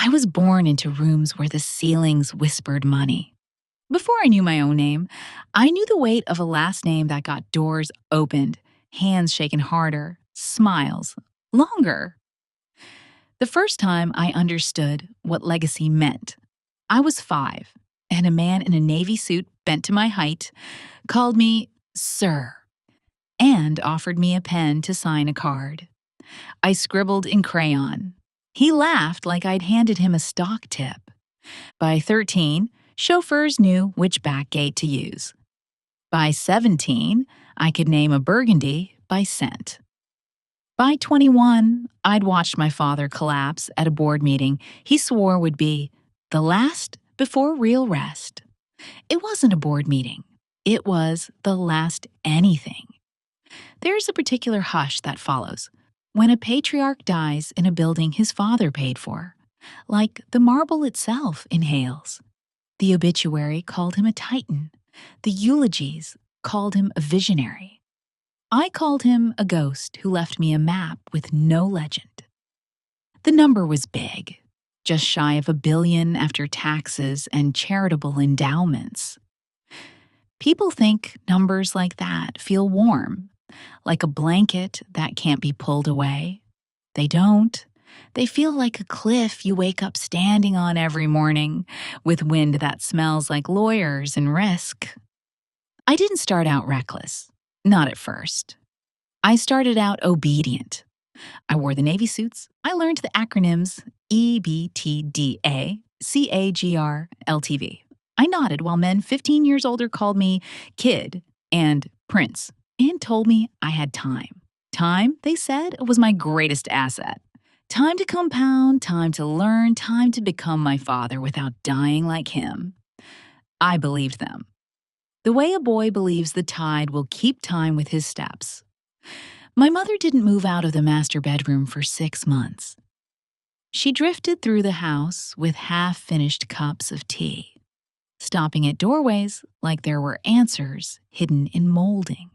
I was born into rooms where the ceilings whispered money. Before I knew my own name, I knew the weight of a last name that got doors opened, hands shaken harder, smiles longer. The first time I understood what legacy meant, I was 5, and a man in a navy suit bent to my height called me Sir and offered me a pen to sign a card. I scribbled in crayon. He laughed like I'd handed him a stock tip. By 13, chauffeurs knew which back gate to use. By 17, I could name a burgundy by scent. By 21, I'd watched my father collapse at a board meeting he swore would be the last before real rest. It wasn't a board meeting. It was the last anything. There's a particular hush that follows when a patriarch dies in a building his father paid for, like the marble itself inhales. The obituary called him a titan. The eulogies called him a visionary. I called him a ghost who left me a map with no legend. The number was big, just shy of $1 billion after taxes and charitable endowments. People think numbers like that feel warm, like a blanket that can't be pulled away. They don't. They feel like a cliff you wake up standing on every morning, with wind that smells like lawyers and risk. I didn't start out reckless. Not at first. I started out obedient. I wore the Navy suits. I learned the acronyms EBTDA, CAGR, LTV. I nodded while men 15 years older called me kid and prince and told me I had time. Time, they said, was my greatest asset. Time to compound, time to learn, time to become my father without dying like him. I believed them. The way a boy believes the tide will keep time with his steps. My mother didn't move out of the master bedroom for 6 months. She drifted through the house with half-finished cups of tea, stopping at doorways like there were answers hidden in molding.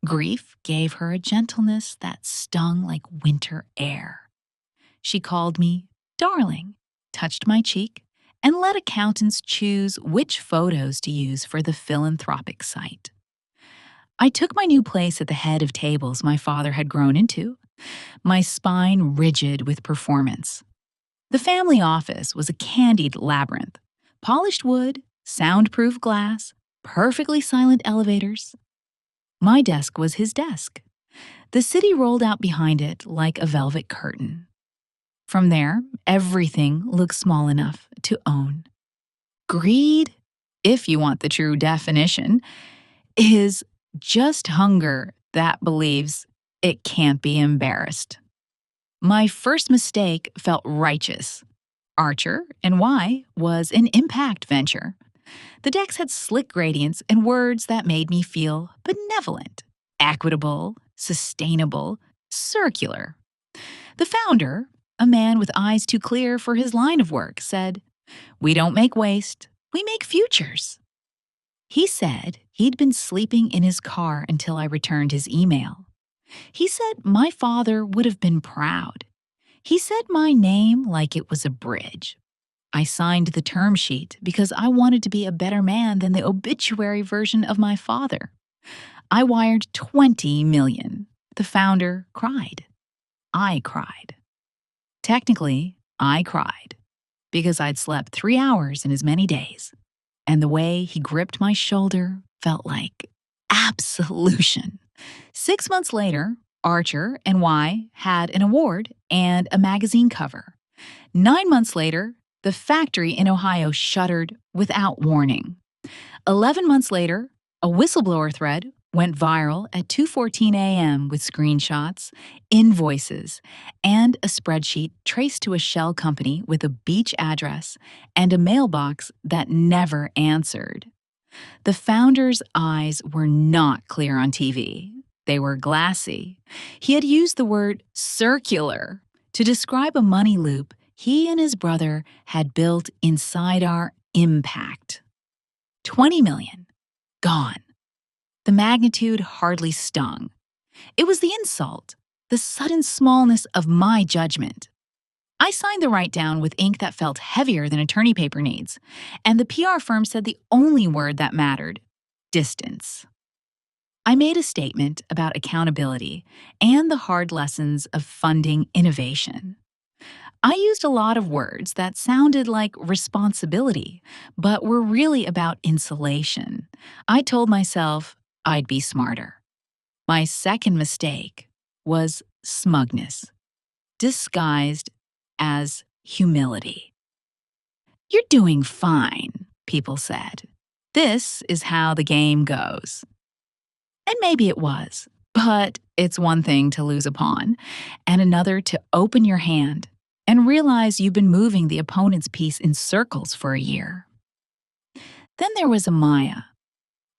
Grief gave her a gentleness that stung like winter air. She called me darling, touched my cheek, and let accountants choose which photos to use for the philanthropic site. I took my new place at the head of tables my father had grown into, my spine rigid with performance. The family office was a candied labyrinth, polished wood, soundproof glass, perfectly silent elevators. My desk was his desk. The city rolled out behind it like a velvet curtain. From there, everything looked small enough to own. Greed, if you want the true definition, is just hunger that believes it can't be embarrassed. My first mistake felt righteous. Archer and Y was an impact venture. The decks had slick gradients and words that made me feel benevolent, equitable, sustainable, circular. The founder, a man with eyes too clear for his line of work, said, "We don't make waste, we make futures." He said he'd been sleeping in his car until I returned his email. He said my father would have been proud. He said my name like it was a bridge. I signed the term sheet because I wanted to be a better man than the obituary version of my father. I wired $20 million. The founder cried. I cried. Technically, I cried because I'd slept 3 hours in as many days, and the way he gripped my shoulder felt like absolution. 6 months later, Archer and Y had an award and a magazine cover. 9 months later, the factory in Ohio shuttered without warning. 11 months later, a whistleblower thread went viral at 2:14 a.m. with screenshots, invoices, and a spreadsheet traced to a shell company with a beach address and a mailbox that never answered. The founder's eyes were not clear on TV. They were glassy. He had used the word circular to describe a money loop he and his brother had built inside our impact. 20 million. Gone. The magnitude hardly stung. It was the insult, the sudden smallness of my judgment. I signed the write down with ink that felt heavier than attorney paper needs, and the PR firm said the only word that mattered: distance. I made a statement about accountability and the hard lessons of funding innovation. I used a lot of words that sounded like responsibility, but were really about insulation. I told myself I'd be smarter. My second mistake was smugness, disguised as humility. "You're doing fine," people said. "This is how the game goes." And maybe it was, but it's one thing to lose a pawn, and another to open your hand and realize you've been moving the opponent's piece in circles for a year. Then there was Amaya.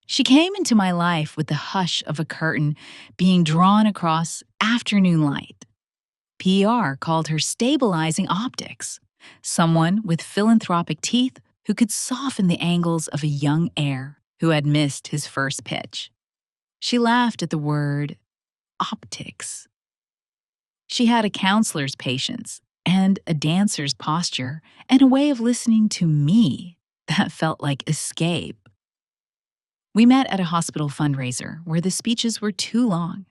She came into my life with the hush of a curtain being drawn across afternoon light. PR called her stabilizing optics, someone with philanthropic teeth who could soften the angles of a young heir who had missed his first pitch. She laughed at the word optics. She had a counselor's patience and a dancer's posture and a way of listening to me that felt like escape. We met at a hospital fundraiser where the speeches were too long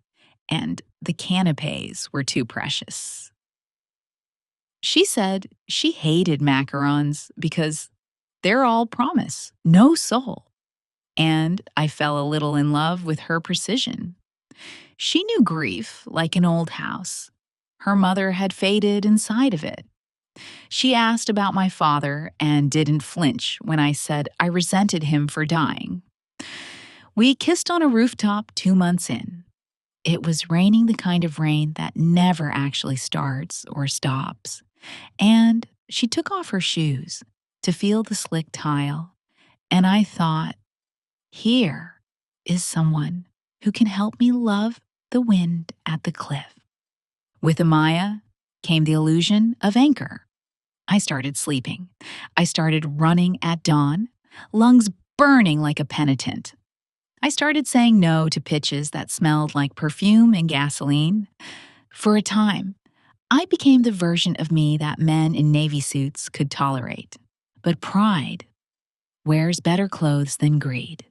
and the canapes were too precious. She said she hated macarons because they're all promise, no soul. And I fell a little in love with her precision. She knew grief like an old house. Her mother had faded inside of it. She asked about my father and didn't flinch when I said I resented him for dying. We kissed on a rooftop 2 months in. It was raining, the kind of rain that never actually starts or stops. And she took off her shoes to feel the slick tile. And I thought, here is someone who can help me love the wind at the cliff. With Amaya came the illusion of anchor. I started sleeping. I started running at dawn, lungs burning like a penitent. I started saying no to pitches that smelled like perfume and gasoline. For a time, I became the version of me that men in navy suits could tolerate. But pride wears better clothes than greed.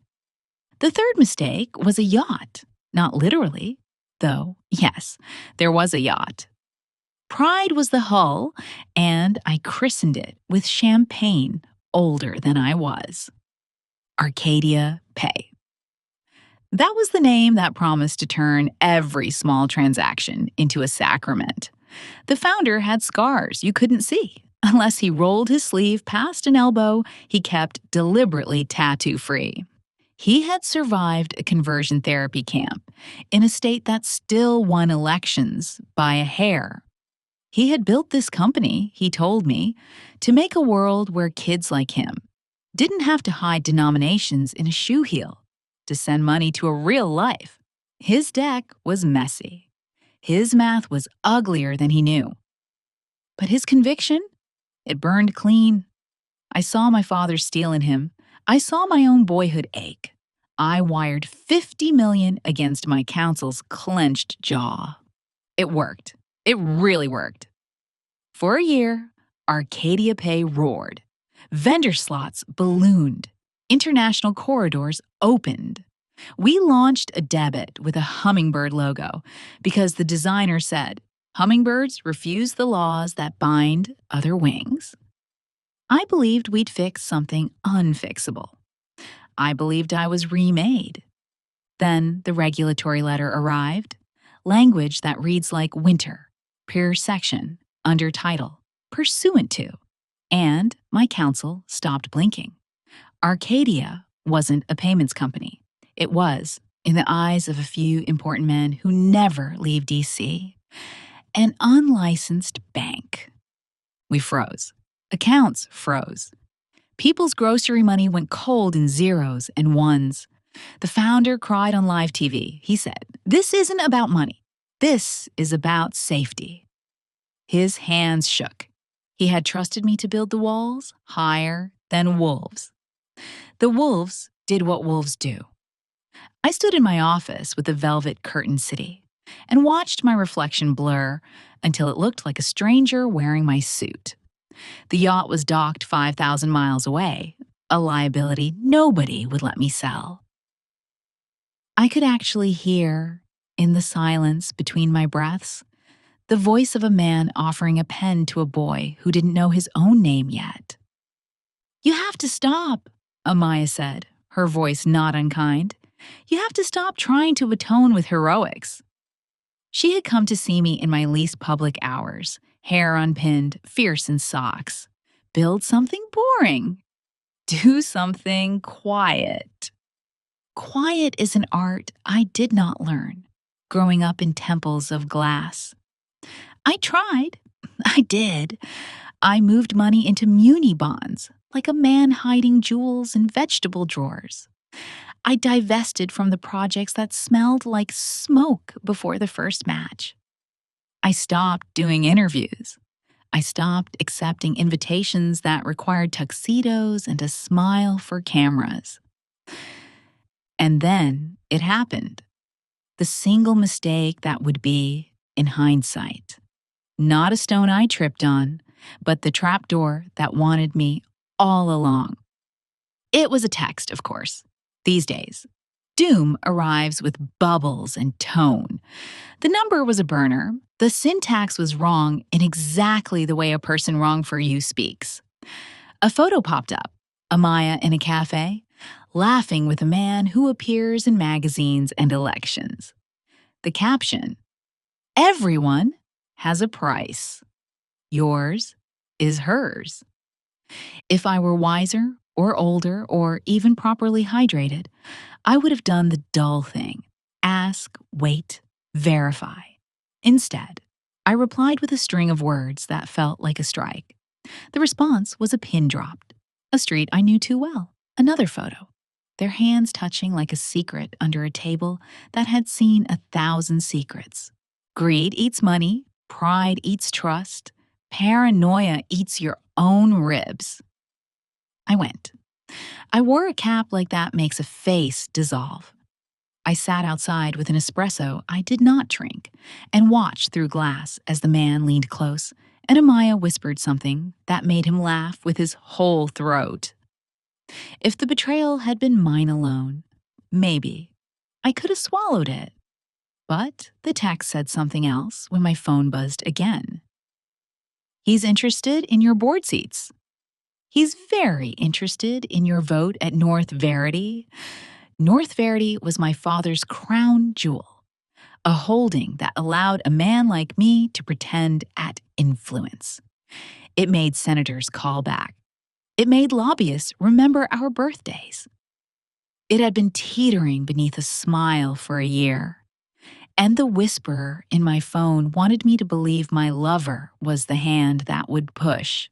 The third mistake was a yacht. Not literally, though, yes, there was a yacht. Pride was the hull, and I christened it with champagne older than I was. Arcadia Pay. That was the name that promised to turn every small transaction into a sacrament. The founder had scars you couldn't see. Unless he rolled his sleeve past an elbow, he kept deliberately tattoo-free. He had survived a conversion therapy camp in a state that still won elections by a hair. He had built this company, he told me, to make a world where kids like him didn't have to hide denominations in a shoe heel to send money to a real life. His deck was messy. His math was uglier than he knew. But his conviction? It burned clean. I saw my father steal in him. I saw my own boyhood ache. I wired $50 million against my counsel's clenched jaw. It worked. It really worked. For a year, Arcadia Pay roared. Vendor slots ballooned. International corridors opened. We launched a debit with a hummingbird logo because the designer said, hummingbirds refuse the laws that bind other wings. I believed we'd fix something unfixable. I believed I was remade. Then the regulatory letter arrived, language that reads like winter, per section, under title, pursuant to, and my counsel stopped blinking. Arcadia wasn't a payments company. It was, in the eyes of a few important men who never leave D.C., an unlicensed bank. We froze. Accounts froze. People's grocery money went cold in zeros and ones. The founder cried on live TV. He said, "This isn't about money. This is about safety." His hands shook. He had trusted me to build the walls higher than wolves. The wolves did what wolves do. I stood in my office with the velvet curtain city. and watched my reflection blur until it looked like a stranger wearing my suit. The yacht was docked 5,000 miles away, a liability nobody would let me sell. I could actually hear, in the silence between my breaths, the voice of a man offering a pen to a boy who didn't know his own name yet. "You have to stop," Amaya said, her voice not unkind. "You have to stop trying to atone with heroics." She had come to see me in my least public hours, hair unpinned, fierce in socks. Build something boring. Do something quiet. Quiet is an art I did not learn, growing up in temples of glass. I tried. I did. I moved money into muni bonds, like a man hiding jewels in vegetable drawers. I divested from the projects that smelled like smoke before the first match. I stopped doing interviews. I stopped accepting invitations that required tuxedos and a smile for cameras. And then it happened. The single mistake that would be, in hindsight, not a stone I tripped on, but the trapdoor that wanted me all along. It was a text, of course. These days, doom arrives with bubbles and tone. The number was a burner. The syntax was wrong in exactly the way a person wrong for you speaks. A photo popped up, Amaya in a cafe, laughing with a man who appears in magazines and elections. The caption, "Everyone has a price. Yours is hers." If I were wiser or older or even properly hydrated, I would have done the dull thing. Ask, wait, verify. Instead, I replied with a string of words that felt like a strike. The response was a pin dropped. A street I knew too well. Another photo. Their hands touching like a secret under a table that had seen 1,000 secrets. Greed eats money, pride eats trust, paranoia eats your own ribs. I went. I wore a cap like that makes a face dissolve. I sat outside with an espresso I did not drink and watched through glass as the man leaned close and Amaya whispered something that made him laugh with his whole throat. If the betrayal had been mine alone, maybe I could have swallowed it. But the text said something else when my phone buzzed again. "He's interested in your board seats. He's very interested in your vote at North Verity." North Verity was my father's crown jewel, a holding that allowed a man like me to pretend at influence. It made senators call back. It made lobbyists remember our birthdays. It had been teetering beneath a smile for a year. And the whisperer in my phone wanted me to believe my lover was the hand that would push.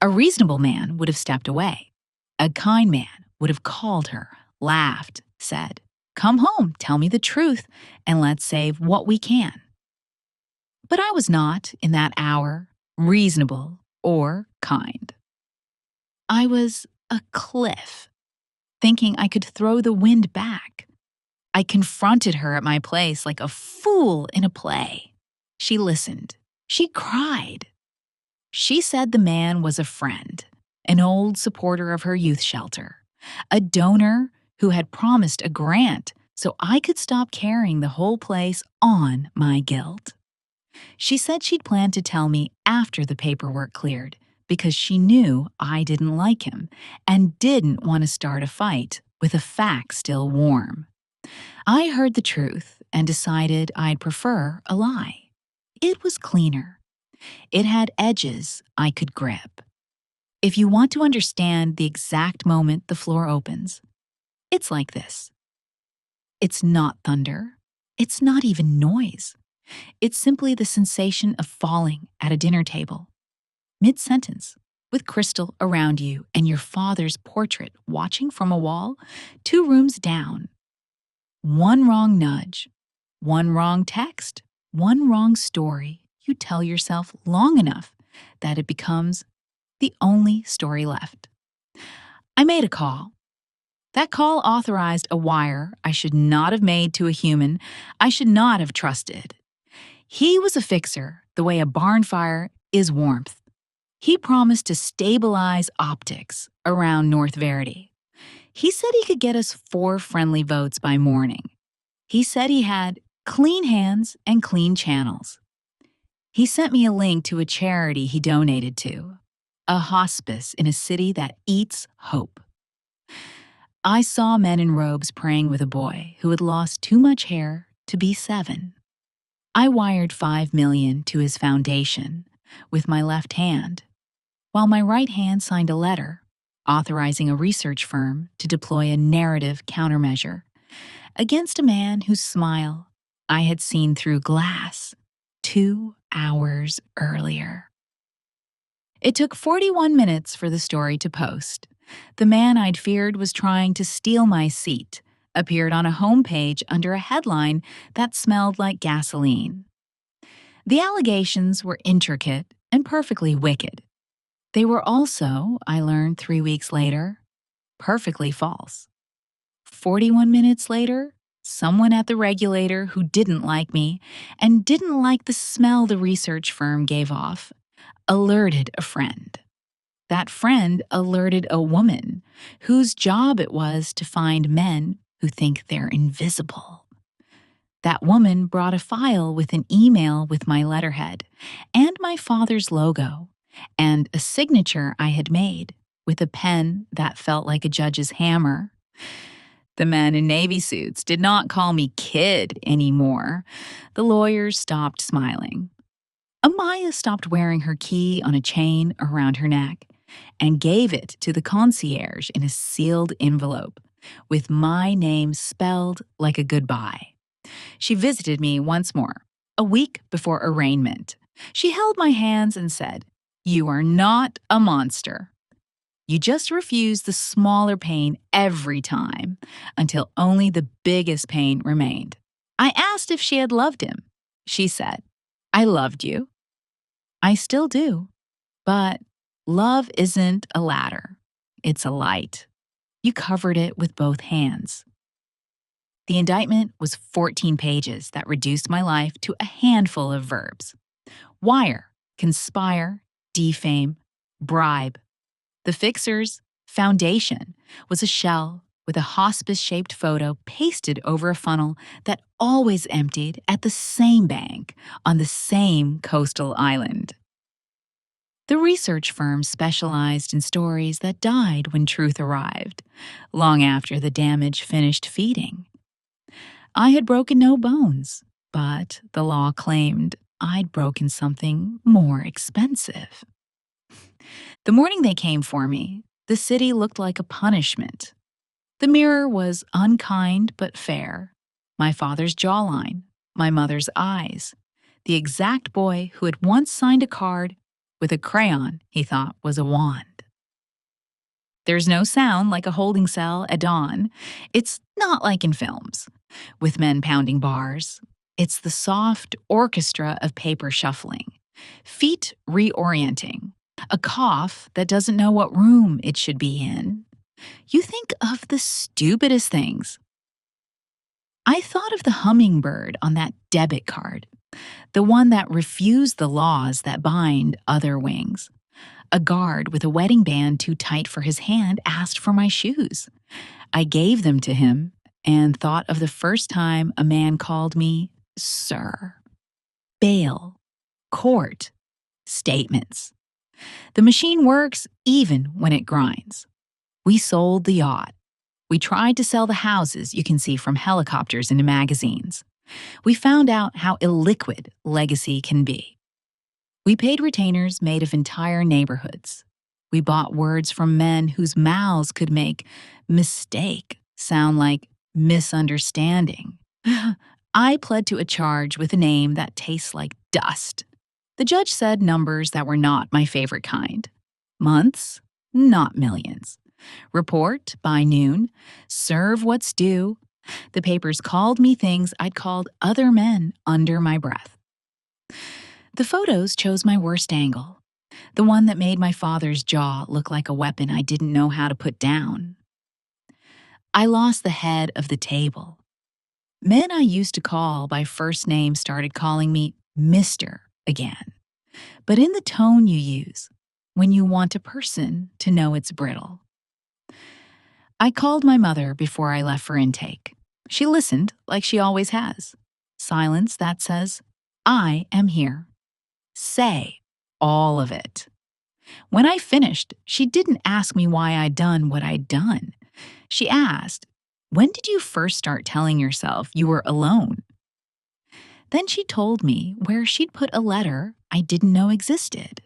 A reasonable man would have stepped away. A kind man would have called her, laughed, said, "Come home, tell me the truth, and let's save what we can." But I was not, in that hour, reasonable or kind. I was a cliff, thinking I could throw the wind back. I confronted her at my place like a fool in a play. She listened. She cried. She said the man was a friend, an old supporter of her youth shelter, a donor who had promised a grant so I could stop carrying the whole place on my guilt. She said she'd planned to tell me after the paperwork cleared because she knew I didn't like him and didn't want to start a fight with a fact still warm. I heard the truth and decided I'd prefer a lie. It was cleaner. It had edges I could grip. If you want to understand the exact moment the floor opens, it's like this. It's not thunder. It's not even noise. It's simply the sensation of falling at a dinner table, mid-sentence, with crystal around you and your father's portrait watching from a wall 2 rooms down. One wrong nudge, one wrong text, one wrong story you tell yourself long enough that it becomes the only story left. I made a call. That call authorized a wire I should not have made to a human I should not have trusted. He was a fixer, the way a barn fire is warmth. He promised to stabilize optics around North Verity. He said he could get us 4 friendly votes by morning. He said he had clean hands and clean channels. He sent me a link to a charity he donated to, a hospice in a city that eats hope. I saw men in robes praying with a boy who had lost too much hair to be 7. I wired $5 million to his foundation with my left hand, while my right hand signed a letter authorizing a research firm to deploy a narrative countermeasure against a man whose smile I had seen through glass 2 hours earlier. It took 41 minutes for the story to post. The man I'd feared was trying to steal my seat appeared on a homepage under a headline that smelled like gasoline. The allegations were intricate and perfectly wicked. They were also, I learned 3 weeks later, perfectly false. 41 minutes later, someone at the regulator who didn't like me and didn't like the smell the research firm gave off alerted a friend. That friend alerted a woman whose job it was to find men who think they're invisible. That woman brought a file with an email with my letterhead and my father's logo and a signature I had made with a pen that felt like a judge's hammer. The men in navy suits did not call me kid anymore. The lawyers stopped smiling. Amaya stopped wearing her key on a chain around her neck and gave it to the concierge in a sealed envelope with my name spelled like a goodbye. She visited me once more, a week before arraignment. She held my hands and said, "You are not a monster. You just refuse the smaller pain every time until only the biggest pain remained." I asked if she had loved him. She said, "I loved you. I still do. But love isn't a ladder. It's a light. You covered it with both hands." The indictment was 14 pages that reduced my life to a handful of verbs. Wire, conspire, defame, bribe. The fixer's foundation was a shell with a hospice-shaped photo pasted over a funnel that always emptied at the same bank on the same coastal island. The research firm specialized in stories that died when truth arrived, long after the damage finished feeding. I had broken no bones, but the law claimed I'd broken something more expensive. The morning they came for me, the city looked like a punishment. The mirror was unkind but fair. My father's jawline, my mother's eyes, the exact boy who had once signed a card with a crayon he thought was a wand. There's no sound like a holding cell at dawn. It's not like in films, with men pounding bars. It's the soft orchestra of paper shuffling, feet reorienting, a cough that doesn't know what room it should be in. You think of the stupidest things. I thought of the hummingbird on that debit card, the one that refused the laws that bind other wings. A guard with a wedding band too tight for his hand asked for my shoes. I gave them to him and thought of the first time a man called me sir. Bail, court, statements. The machine works even when it grinds. We sold the yacht. We tried to sell the houses you can see from helicopters into magazines. We found out how illiquid legacy can be. We paid retainers made of entire neighborhoods. We bought words from men whose mouths could make mistake sound like misunderstanding. I pled to a charge with a name that tastes like dust. The judge said numbers that were not my favorite kind. Months, not millions. Report by noon. Serve what's due. The papers called me things I'd called other men under my breath. The photos chose my worst angle, the one that made my father's jaw look like a weapon I didn't know how to put down. I lost the head of the table. Men I used to call by first name started calling me Mr. again, but in the tone you use when you want a person to know it's brittle. I called my mother before I left for intake. She listened like she always has. Silence that says, I am here. Say all of it. When I finished, she didn't ask me why I'd done what I'd done. She asked, when did you first start telling yourself you were alone? Then she told me where she'd put a letter I didn't know existed.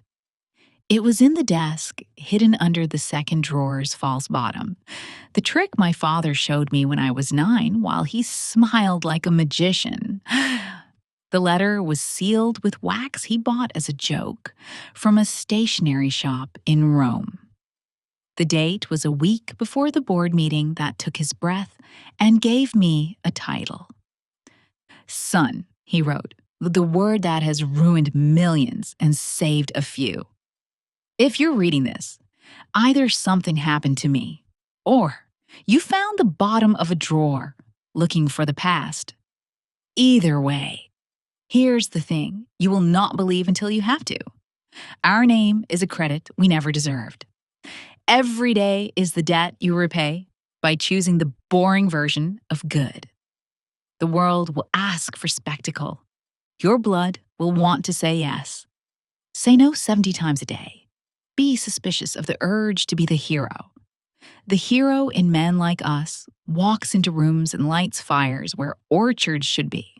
It was in the desk, hidden under the second drawer's false bottom. The trick my father showed me when I was 9 while he smiled like a magician. The letter was sealed with wax he bought as a joke from a stationery shop in Rome. The date was a week before the board meeting that took his breath and gave me a title. Son, he wrote, the word that has ruined millions and saved a few. If you're reading this, either something happened to me, or you found the bottom of a drawer looking for the past. Either way, here's the thing you will not believe until you have to. Our name is a credit we never deserved. Every day is the debt you repay by choosing the boring version of good. The world will ask for spectacle. Your blood will want to say yes. Say no 70 times a day. Be suspicious of the urge to be the hero. The hero in men like us walks into rooms and lights fires where orchards should be.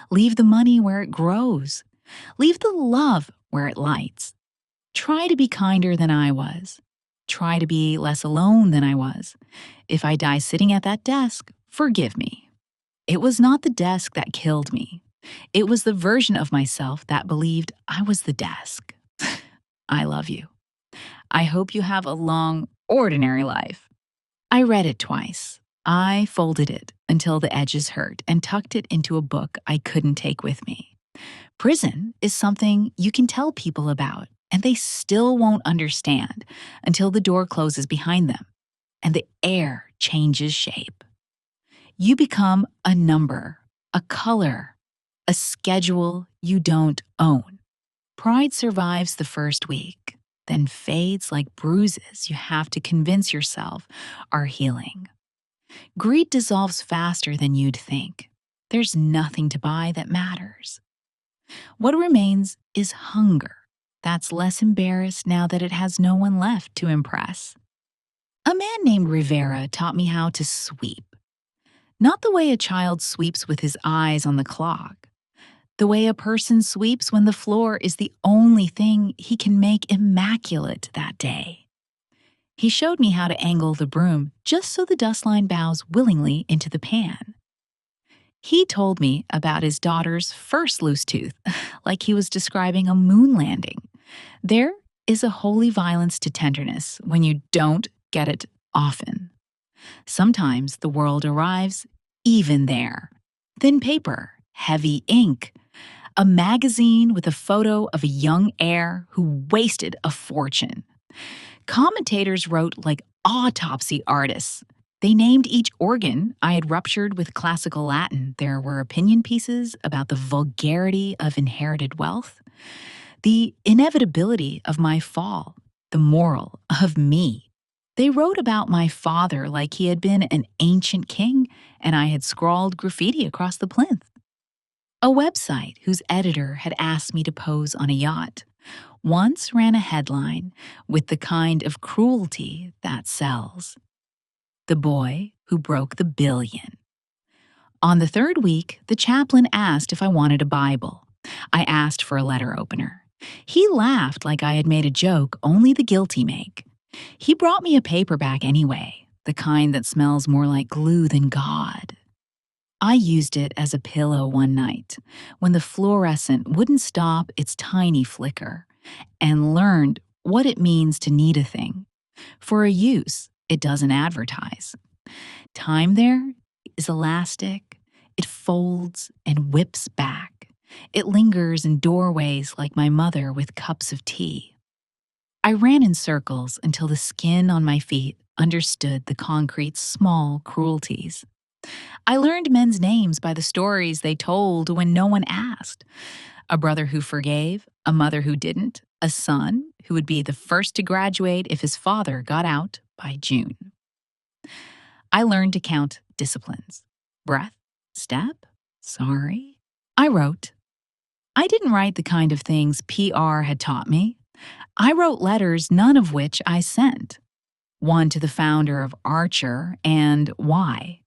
Leave the money where it grows. Leave the love where it lights. Try to be kinder than I was. Try to be less alone than I was. If I die sitting at that desk, forgive me. It was not the desk that killed me. It was the version of myself that believed I was the desk. I love you. I hope you have a long, ordinary life. I read it twice. I folded it until the edges hurt and tucked it into a book I couldn't take with me. Prison is something you can tell people about, and they still won't understand until the door closes behind them and the air changes shape. You become a number, a color, a schedule you don't own. Pride survives the first week, then fades like bruises you have to convince yourself are healing. Greed dissolves faster than you'd think. There's nothing to buy that matters. What remains is hunger that's less embarrassed now that it has no one left to impress. A man named Rivera taught me how to sweep. Not the way a child sweeps with his eyes on the clock. The way a person sweeps when the floor is the only thing he can make immaculate that day. He showed me how to angle the broom just so the dust line bows willingly into the pan. He told me about his daughter's first loose tooth, like he was describing a moon landing. There is a holy violence to tenderness when you don't get it often. Sometimes the world arrives even there. Thin paper, heavy ink, a magazine with a photo of a young heir who wasted a fortune. Commentators wrote like autopsy artists. They named each organ I had ruptured with classical Latin. There were opinion pieces about the vulgarity of inherited wealth, the inevitability of my fall, the moral of me. They wrote about my father like he had been an ancient king and I had scrawled graffiti across the plinth. A website whose editor had asked me to pose on a yacht once ran a headline with the kind of cruelty that sells. The boy who broke the billion. On the third week, the chaplain asked if I wanted a Bible. I asked for a letter opener. He laughed like I had made a joke only the guilty make. He brought me a paperback anyway, the kind that smells more like glue than God. I used it as a pillow one night when the fluorescent wouldn't stop its tiny flicker and learned what it means to need a thing. For a use, it doesn't advertise. Time there is elastic. It folds and whips back. It lingers in doorways like my mother with cups of tea. I ran in circles until the skin on my feet understood the concrete's small cruelties. I learned men's names by the stories they told when no one asked. A brother who forgave, a mother who didn't, a son who would be the first to graduate if his father got out by June. I learned to count disciplines. Breath, step, sorry. I wrote. I didn't write the kind of things PR had taught me. I wrote letters, none of which I sent. One to the founder of Archer and Why,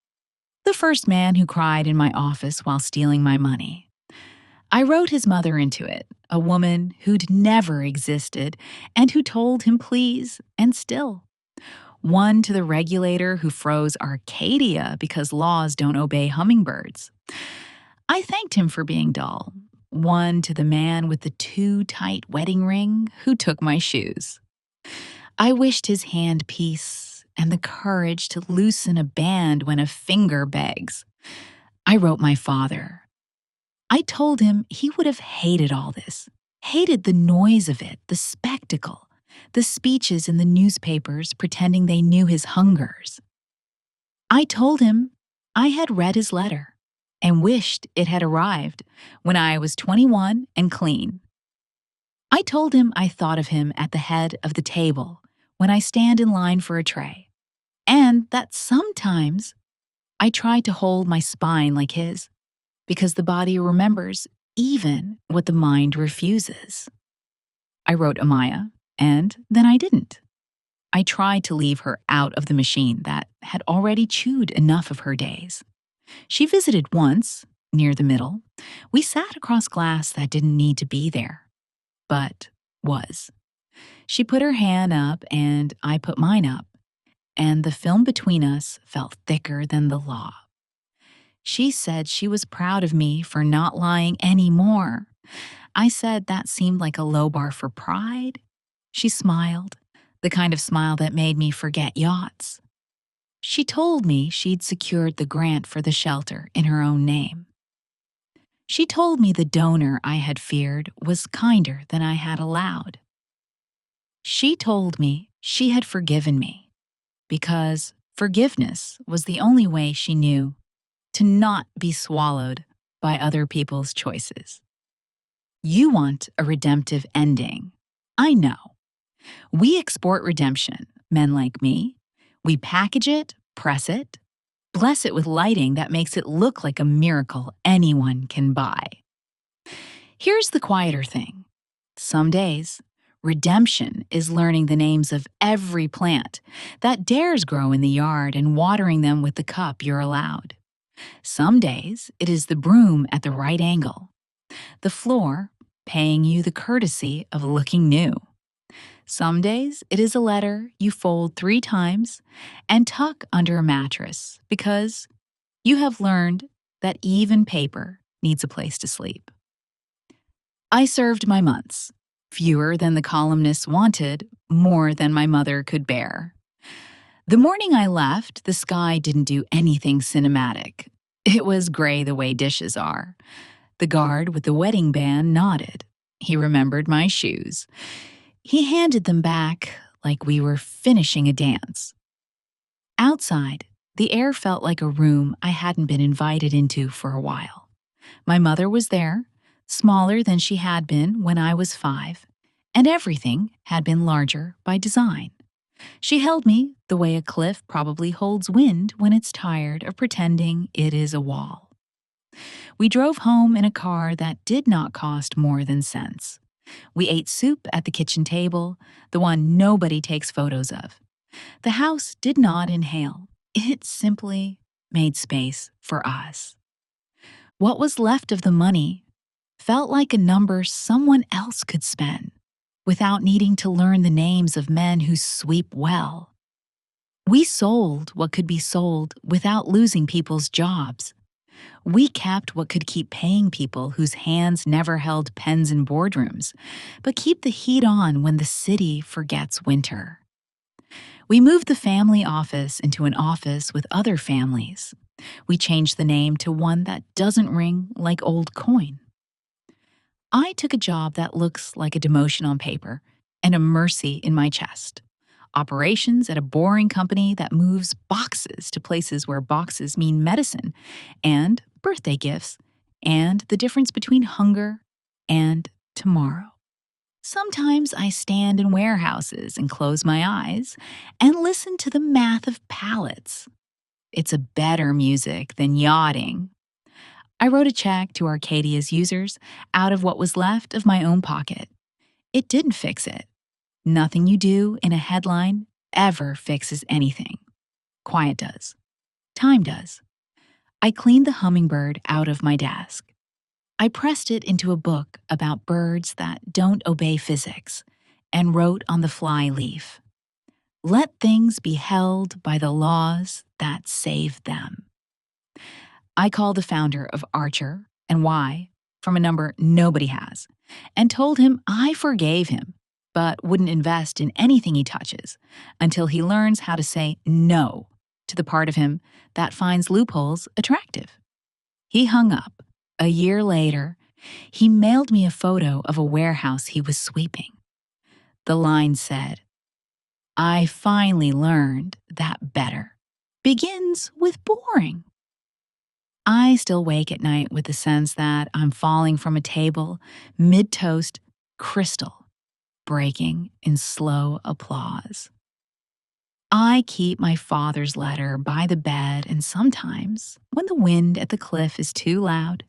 the first man who cried in my office while stealing my money. I wrote his mother into it, a woman who'd never existed and who told him please and still. One to the regulator who froze Arcadia because laws don't obey hummingbirds. I thanked him for being dull. One to the man with the too tight wedding ring who took my shoes. I wished his hand peace and the courage to loosen a band when a finger begs. I wrote my father. I told him he would have hated all this, hated the noise of it, the spectacle, the speeches in the newspapers pretending they knew his hungers. I told him I had read his letter and wished it had arrived when I was 21 and clean. I told him I thought of him at the head of the table when I stand in line for a tray, and that sometimes I try to hold my spine like his, because the body remembers even what the mind refuses. I wrote Amaya, and then I didn't. I tried to leave her out of the machine that had already chewed enough of her days. She visited once, near the middle. We sat across glass that didn't need to be there, but was. She put her hand up and I put mine up, and the film between us felt thicker than the law. She said she was proud of me for not lying anymore. I said that seemed like a low bar for pride. She smiled, the kind of smile that made me forget yachts. She told me she'd secured the grant for the shelter in her own name. She told me the donor I had feared was kinder than I had allowed. She told me she had forgiven me because forgiveness was the only way she knew to not be swallowed by other people's choices. You want a redemptive ending. I know. We export redemption, men like me. We package it, press it, bless it with lighting that makes it look like a miracle anyone can buy. Here's the quieter thing. Some days, redemption is learning the names of every plant that dares grow in the yard and watering them with the cup you're allowed. Some days, it is the broom at the right angle, the floor paying you the courtesy of looking new. Some days, it is a letter you fold 3 times and tuck under a mattress because you have learned that even paper needs a place to sleep. I served my months, fewer than the columnists wanted, more than my mother could bear. The morning I left, the sky didn't do anything cinematic. It was gray the way dishes are. The guard with the wedding band nodded. He remembered my shoes. He handed them back like we were finishing a dance. Outside, the air felt like a room I hadn't been invited into for a while. My mother was there, smaller than she had been when I was 5, and everything had been larger by design. She held me the way a cliff probably holds wind when it's tired of pretending it is a wall. We drove home in a car that did not cost more than cents. We ate soup at the kitchen table, the one nobody takes photos of. The house did not inhale. It simply made space for us. What was left of the money felt like a number someone else could spend without needing to learn the names of men who sweep well. We sold what could be sold without losing people's jobs. We kept what could keep paying people whose hands never held pens in boardrooms, but keep the heat on when the city forgets winter. We moved the family office into an office with other families. We changed the name to one that doesn't ring like old coin. I took a job that looks like a demotion on paper and a mercy in my chest. Operations at a boring company that moves boxes to places where boxes mean medicine, and birthday gifts, and the difference between hunger and tomorrow. Sometimes I stand in warehouses and close my eyes and listen to the math of pallets. It's a better music than yachting. I wrote a check to Arcadia's users out of what was left of my own pocket. It didn't fix it. Nothing you do in a headline ever fixes anything. Quiet does. Time does. I cleaned the hummingbird out of my desk. I pressed it into a book about birds that don't obey physics and wrote on the fly leaf, "Let things be held by the laws that save them." I called the founder of Archer and Why from a number nobody has and told him I forgave him but wouldn't invest in anything he touches until he learns how to say no to the part of him that finds loopholes attractive. He hung up. A year later, he mailed me a photo of a warehouse he was sweeping. The line said, "I finally learned that better begins with boring." I still wake at night with the sense that I'm falling from a table, mid-toast, crystal, breaking in slow applause. I keep my father's letter by the bed, and sometimes, when the wind at the cliff is too loud,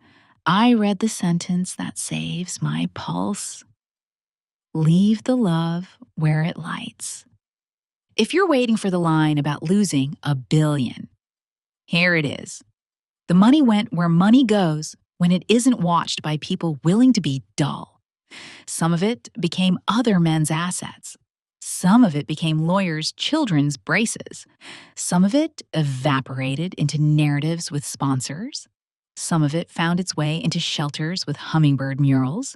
I read the sentence that saves my pulse. Leave the love where it lights. If you're waiting for the line about losing $1 billion, here it is. The money went where money goes when it isn't watched by people willing to be dull. Some of it became other men's assets. Some of it became lawyers' children's braces. Some of it evaporated into narratives with sponsors. Some of it found its way into shelters with hummingbird murals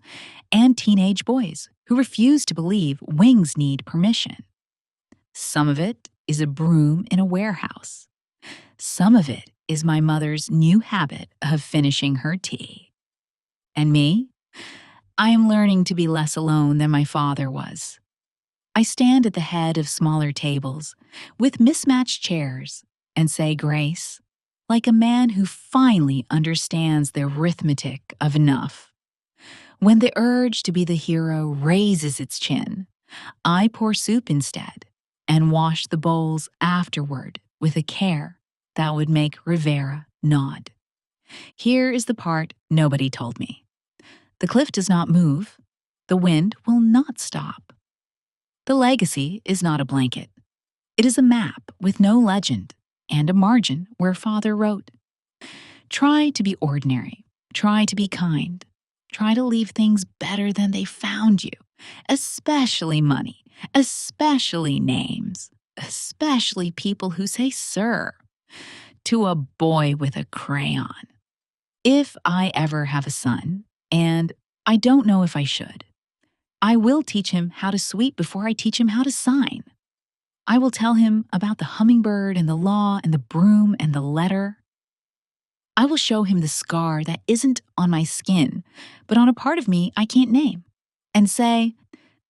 and teenage boys who refuse to believe wings need permission. Some of it is a broom in a warehouse. Some of it is my mother's new habit of finishing her tea. And me? I am learning to be less alone than my father was. I stand at the head of smaller tables with mismatched chairs and say grace like a man who finally understands the arithmetic of enough. When the urge to be the hero raises its chin, I pour soup instead and wash the bowls afterward with a care that would make Rivera nod. Here is the part nobody told me. The cliff does not move. The wind will not stop. The legacy is not a blanket. It is a map with no legend and a margin where Father wrote, "Try to be ordinary. Try to be kind. Try to leave things better than they found you, especially money, especially names, especially people who say sir, to a boy with a crayon." If I ever have a son, and I don't know if I should, I will teach him how to sweep before I teach him how to sign. I will tell him about the hummingbird and the law and the broom and the letter. I will show him the scar that isn't on my skin, but on a part of me I can't name, and say,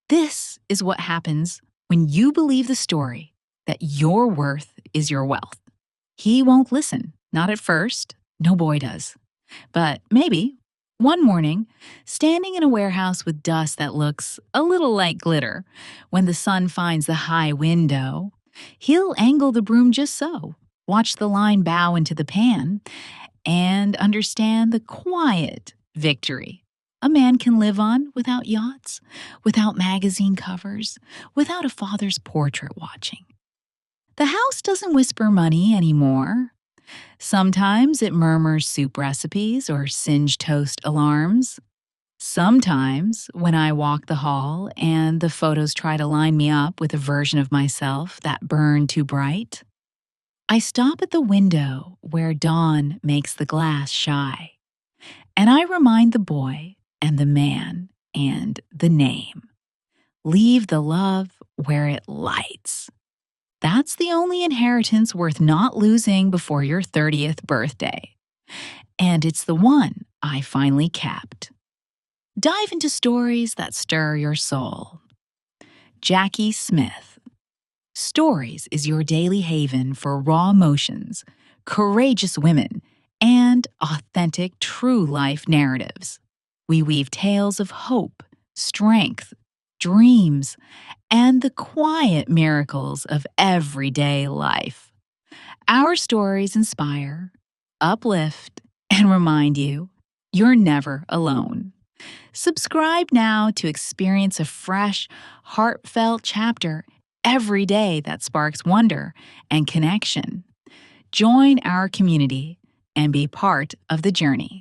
this is what happens when you believe the story that your worth is your wealth. He won't listen, not at first. No boy does. But maybe, one morning, standing in a warehouse with dust that looks a little like glitter, when the sun finds the high window, he'll angle the broom just so, watch the line bow into the pan, and understand the quiet victory a man can live on without yachts, without magazine covers, without a father's portrait watching. The house doesn't whisper money anymore. Sometimes it murmurs soup recipes or singed toast alarms. Sometimes, when I walk the hall and the photos try to line me up with a version of myself that burned too bright, I stop at the window where dawn makes the glass shy, and I remind the boy and the man and the name. Leave the love where it lights. That's the only inheritance worth not losing before your 30th birthday. And it's the one I finally kept. Dive into stories that stir your soul. Jackie Smith. Stories is your daily haven for raw emotions, courageous women, and authentic true life narratives. We weave tales of hope, strength, dreams, and the quiet miracles of everyday life. Our stories inspire, uplift, and remind you you're never alone. Subscribe now to experience a fresh, heartfelt chapter every day that sparks wonder and connection. Join our community and be part of the journey.